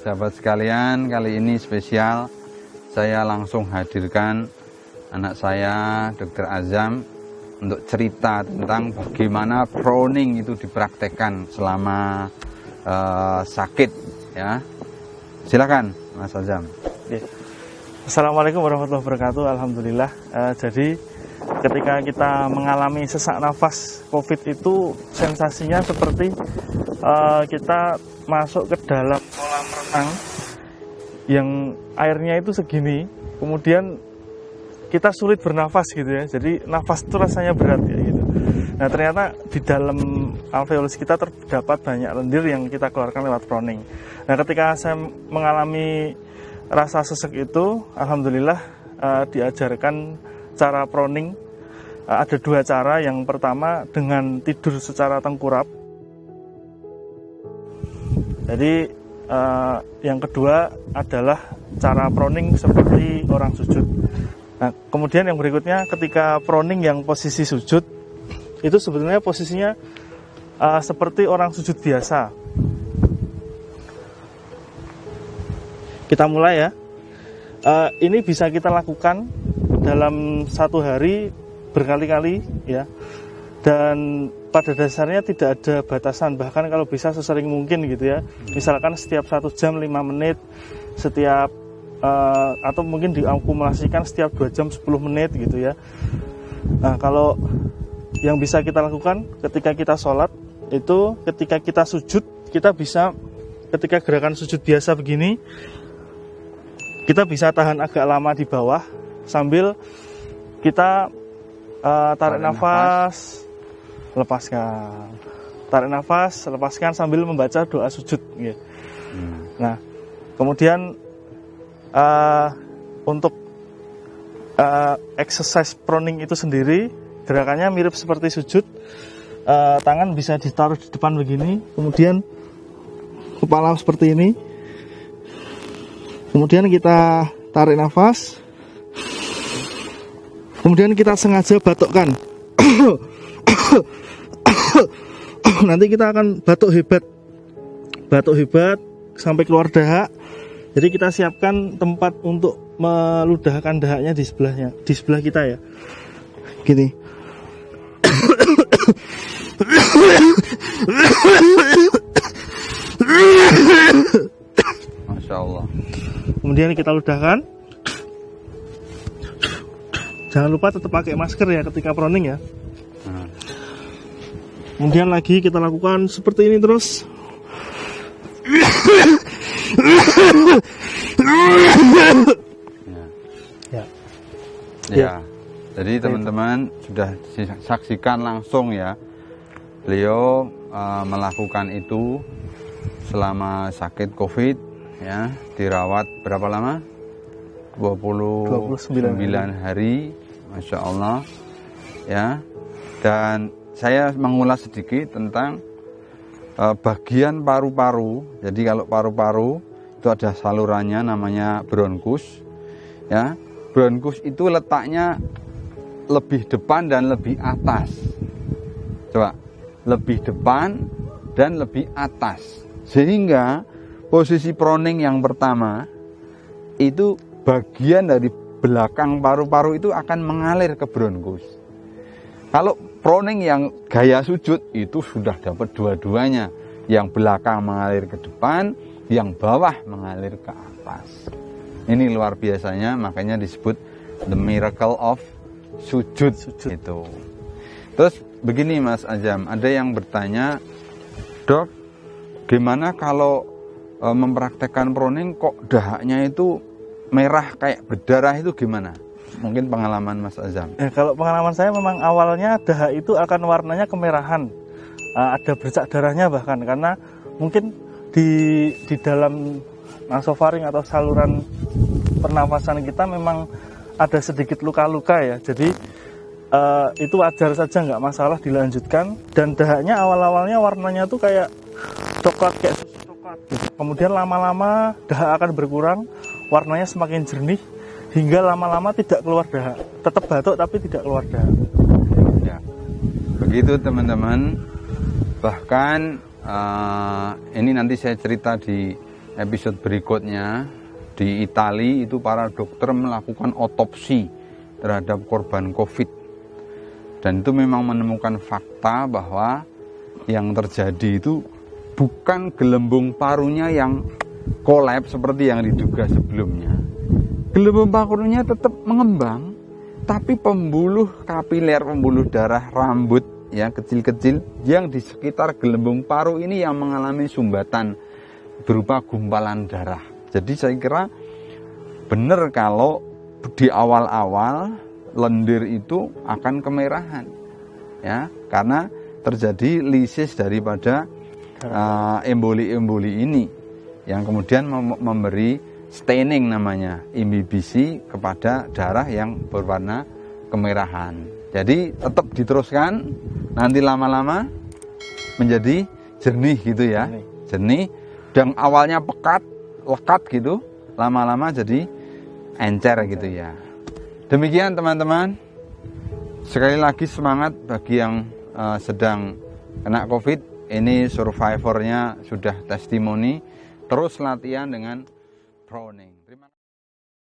sahabat sekalian, kali ini spesial. Saya langsung hadirkan anak saya, Dr. Azam, untuk cerita tentang bagaimana proning itu dipraktekkan selama sakit. Ya, silakan, Mas Azam. Assalamualaikum warahmatullahi wabarakatuh. Alhamdulillah. Jadi ketika kita mengalami sesak nafas COVID itu sensasinya seperti kita masuk ke dalam kolam renang yang airnya itu segini, kemudian kita sulit bernafas gitu ya. Jadi nafas itu rasanya berat ya gitu. Nah ternyata di dalam alveolus kita terdapat banyak lendir yang kita keluarkan lewat proning. Nah ketika saya mengalami rasa sesek itu, alhamdulillah diajarkan cara proning. Ada dua cara. Yang pertama dengan tidur secara tengkurap. Jadi yang kedua adalah cara proning seperti orang sujud. Nah, kemudian yang berikutnya ketika proning yang posisi sujud itu sebetulnya posisinya seperti orang sujud biasa. Kita mulai ya. Ini bisa kita lakukan dalam satu hari berkali-kali ya. Dan pada dasarnya tidak ada batasan, bahkan kalau bisa sesering mungkin gitu ya. Misalkan setiap 1 jam 5 menit, setiap atau mungkin diakumulasikan setiap 2 jam 10 menit gitu ya. Nah kalau yang bisa kita lakukan ketika kita sholat itu, ketika kita sujud, kita bisa ketika gerakan sujud biasa begini, kita bisa tahan agak lama di bawah sambil kita tarik nafas, lepaskan, tarik nafas, lepaskan sambil membaca doa sujud. Ya. Nah, kemudian untuk exercise proning itu sendiri gerakannya mirip seperti sujud. Tangan bisa ditaruh di depan begini, kemudian kepala seperti ini. Kemudian kita tarik nafas. Kemudian kita sengaja batukkan. Nanti kita akan batuk hebat sampai keluar dahak. Jadi kita siapkan tempat untuk meludahkan dahaknya di sebelahnya, di sebelah kita ya. Gini. Masya Allah. Kemudian kita ludahkan. Jangan lupa tetap pakai masker ya ketika proning ya. Kemudian lagi kita lakukan seperti ini terus. Ya. Jadi teman-teman sudah saksikan langsung ya. Beliau melakukan itu selama sakit COVID ya, dirawat berapa lama? 29 hari. Masya Allah ya. Dan saya mengulas sedikit tentang bagian paru-paru. Jadi kalau paru-paru itu ada salurannya namanya bronkus ya. Bronkus itu letaknya lebih depan dan lebih atas. Coba, lebih depan dan lebih atas. Sehingga posisi proning yang pertama itu bagian dari belakang paru-paru itu akan mengalir ke bronkus. Kalau proning yang gaya sujud itu sudah dapat dua-duanya. Yang belakang mengalir ke depan, yang bawah mengalir ke atas. Ini luar biasanya, makanya disebut the miracle of sujud. Itu. Terus begini Mas Azam, ada yang bertanya, Dok, gimana kalau mempraktekkan proning kok dahaknya itu merah kayak berdarah, itu gimana? Mungkin pengalaman Mas Azam. Kalau pengalaman saya memang awalnya dahak itu akan warnanya kemerahan, ada bercak darahnya bahkan, karena mungkin di dalam nasofaring atau saluran pernafasan kita memang ada sedikit luka-luka ya. Jadi itu wajar saja, nggak masalah dilanjutkan. Dan dahaknya awal-awalnya warnanya tuh kayak coklat, kayak susu coklat gitu. Kemudian lama-lama dahak akan berkurang, warnanya semakin jernih, hingga lama-lama tidak keluar dahak. Tetap batuk tapi tidak keluar dahak. Ya, begitu teman-teman. Bahkan ini nanti saya cerita di episode berikutnya di Italia itu para dokter melakukan otopsi terhadap korban COVID. Dan itu memang menemukan fakta bahwa yang terjadi itu bukan gelembung parunya yang kolaps seperti yang diduga sebelumnya. Gelembung parunya tetap mengembang, tapi pembuluh kapiler, pembuluh darah rambut yang kecil-kecil yang di sekitar gelembung paru ini yang mengalami sumbatan berupa gumpalan darah. Jadi saya kira benar kalau di awal-awal lendir itu akan kemerahan, ya, karena terjadi lisis daripada emboli-emboli ini yang kemudian memberi staining namanya, imbibisi kepada darah yang berwarna kemerahan. Jadi tetap diteruskan, nanti lama-lama menjadi jernih gitu ya, jernih, dan awalnya pekat, lekat gitu, lama-lama jadi encer gitu ya. Demikian teman-teman, sekali lagi semangat bagi yang sedang kena COVID. Ini survivornya sudah testimoni, terus latihan dengan Browning.